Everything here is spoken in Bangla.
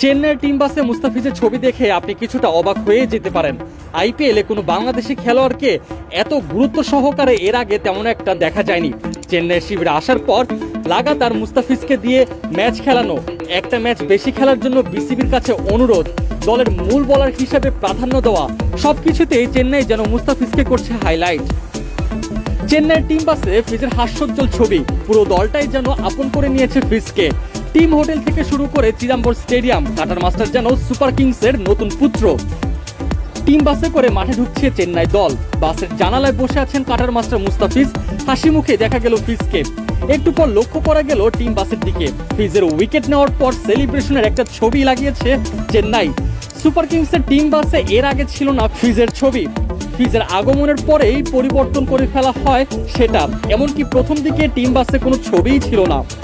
চেন্নাইয়ের টিম বাসে মুস্তাফিজের ছবি দেখে আপনি কিছুটা অবাক হয়ে যেতে পারেন। আইপিএলে কোনো বাংলাদেশি খেলোয়াড়কে এত গুরুত্ব সহকারে এর আগে তেমন একটা দেখা যায়নি। চেন্নাইয়ের শিবিরে আসার পর লাগাতার মুস্তাফিজকে দিয়ে ম্যাচ খেলানো, একটা ম্যাচ বেশি খেলার জন্য বিসিবির কাছে অনুরোধ, দলের মূল বোলার হিসেবে প্রাধান্য দেওয়া, সবকিছুতেই চেন্নাই যেন মুস্তাফিজকে করছে হাইলাইট। চেন্নাইয়ের টিম বাসে ফিজের হাস্যোজ্জ্বল ছবি, পুরো দলটাই যেন আপন করে নিয়েছে ফিজকে। টিম হোটেল থেকে শুরু করে চিদাম্বর স্টেডিয়াম, কাটার মাস্টার যেন সুপার কিংসের নতুন পুত্র। টিম বাসে করে মাঠে ঢুকছে চেন্নাই দল। বাসের জানালায় বসে আছেন কাটার মাস্টার মুস্তাফিজ, হাসি মুখে দেখা গেল ফিজকে। একটু পর লক্ষ্য করা গেল টিম বাসের দিকে, ফিজের উইকেট নেওয়ার পর সেলিব্রেশনের একটা ছবি লাগিয়েছে চেন্নাই। সুপার কিংসের টিম বাসে এর আগে ছিল না ফিজের ছবি। ফিজের আগমনের পরেই পরিবর্তন করে ফেলা হয় সেটা, এমনকি প্রথম দিকে টিম বাসে কোনো ছবিই ছিল না।